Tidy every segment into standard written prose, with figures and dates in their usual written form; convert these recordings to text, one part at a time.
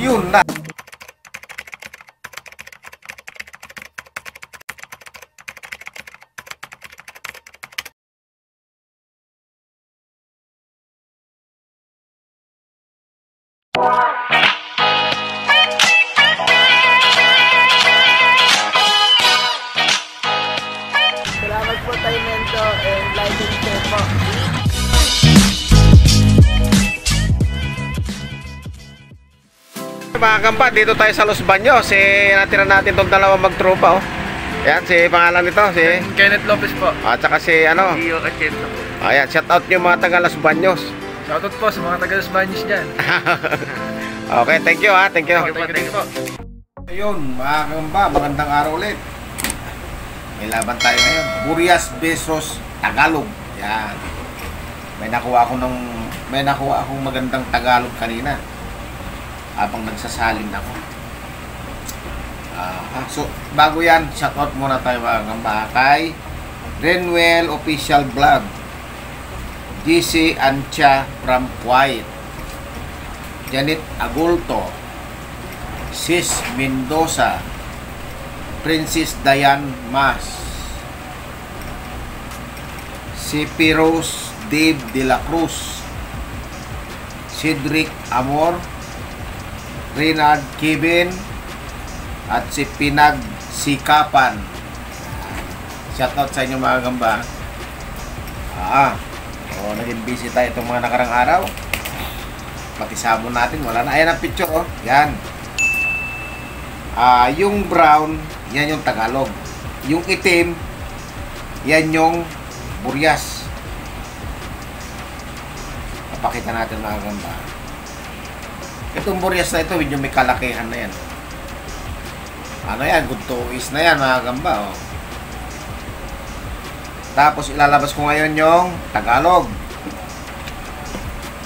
Yun na. Salamat po tayo Mento and like and share po. Mga kampa, dito tayo sa Los Baños. Natira natin itong dalawang magtropa. Oh. Yan, si pangalan nito, si Kenneth Lopez po. at saka si ano. Iyo Atiento po. Ayan, shout out nyo mga taga Los Baños. Shoutout po sa mga taga Spanish dyan. Okay, thank you ha, thank you. Thank you po. Ayun, mga kamba, magandang araw ulit. May laban tayo ngayon. Burias versus Tagalog. Yan. May nakuha akong magandang Tagalog kanina. Habang nagsasalin ako. So, bago yan, shoutout muna tayo mga kamba kay Renwell Official Vlog, GC Ancha from Kuwait, Janet Agulto, Sis Mendoza, Princess Diane Mas, si Piros Dave de la Cruz, Cedric Amor, Renard Kevin, at si Pinag Sikapan. Shoutout sa inyo mga gamba. Naging busy tayo itong mga nakarang araw. Pati sabon natin, wala na. Ayan ang picture, oh. Yan. Yung brown, yan yung Tagalog. Yung itim, yan yung Burias. Papakita natin mga gamba. Itong Burias na ito, medyo may kalakihan na yan. Ano yan? Good to is na yan mga gamba, oh. Tapos ilalabas ko ngayon yung Tagalog.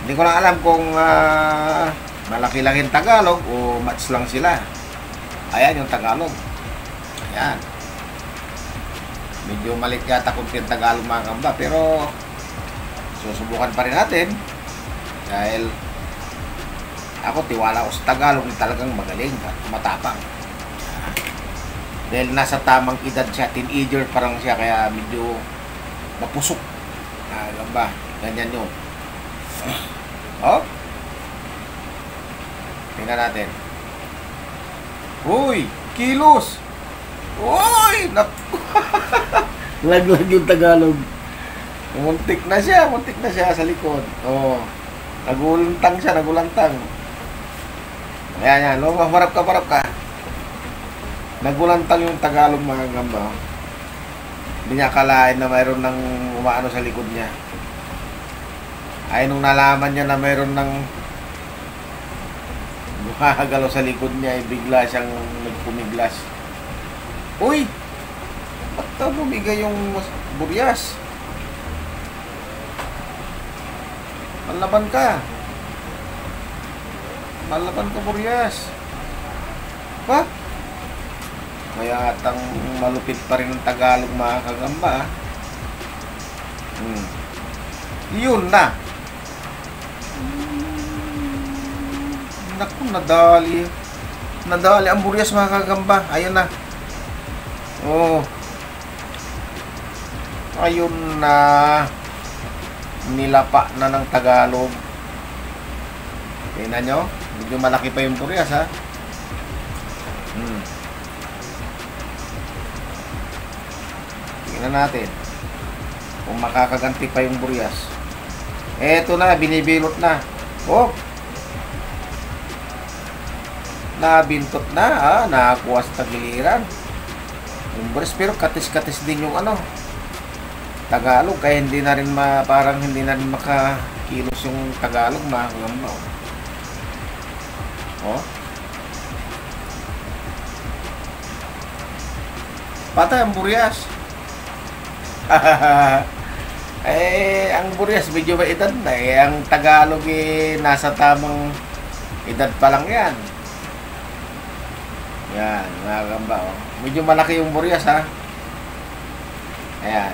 Hindi ko na alam kung malaki-laking Tagalog o match lang sila. Ayan yung Tagalog. Ayan. Medyo malit yata kung yung Tagalog mga kamba, pero susubukan pa rin natin. Dahil ako tiwala ko sa Tagalog na talagang magaling at matapang. Dahil nasa tamang edad siya, teenager parang siya, kaya medyo mapusok. Gamba, ganyan yun. Oh, tingnan natin. Uy, kilos. Uy, laglag yung Tagalog. Muntik na siya sa likod. Oh, nagulantang siya, nagulantang. Ayan, marap ka. Nagulantang yung Tagalog mga gamba. Hindi niya akalain na mayroon ng umaano sa likod niya. Ay nung nalaman niya na mayroon ng gumagalaw sa likod niya, bigla siyang nagpumiglas. Uy! Ba't ka bumigay yung Burias? Malaban ka, Burias. Ba? Kaya atang malupit pa rin ang Tagalog mga kagamba. Yun na. Naku, nadali ang Burias mga kagamba. Ayun na. Oh. Ayun na. Nilapa na ng Tagalog. Tingnan nyo. Medyo malaki pa yung Burias ha. Tingnan natin kung makakaganti pa yung Burias. Eto na, binibilot na. Oh, nabintot na, nakakuha sa tagiliran yung Burias, pero katis-katis din yung ano Tagalog, kaya hindi na rin parang hindi na rin makakilos yung Tagalog mga kagamba. Oh, patay ang Burias. Ang Burias medyo may edad na ang Tagalog nasa tamang edad pa lang yan. Yan, mga kagamba, oh. Medyo malaki yung Burias ha. Ayan.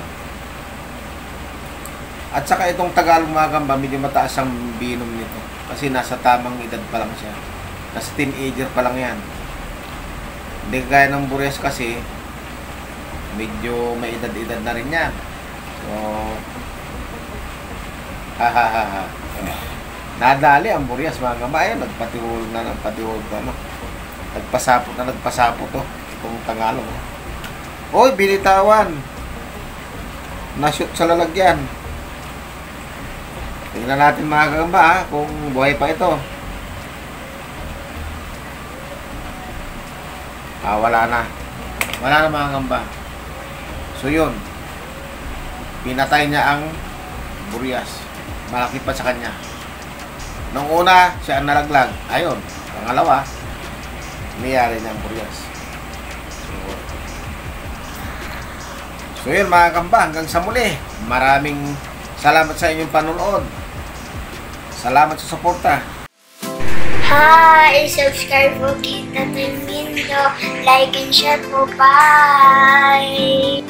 At saka itong Tagalog mga kagamba, medyo mataas ang binom nito kasi nasa tamang edad pa lang siya. Kasi teenager pa lang yan. Hindi kaya ng Burias kasi medyo may edad-edad na rin yan. So, nadali ang Burias mga kamba. Ayun, nagpatihulog na ano. Nagpasapot to. Itong Tagalog. Oy, binitawan. Na-shoot sa lalagyan. Tingnan natin mga kamba kung buhay pa ito. Wala na. Wala na mga kamba. So yun. Pinatay niya ang Burias. Malaki pa sa kanya. Nung una, siya ang nalaglag. Ayun. Pangalawa, niyari niya ang Burias. So yun mga kamba. Hanggang sa muli. Maraming salamat sa inyong panonood. Salamat sa suporta. Hi! Subscribe po kita Mindo. Like and share po. Bye!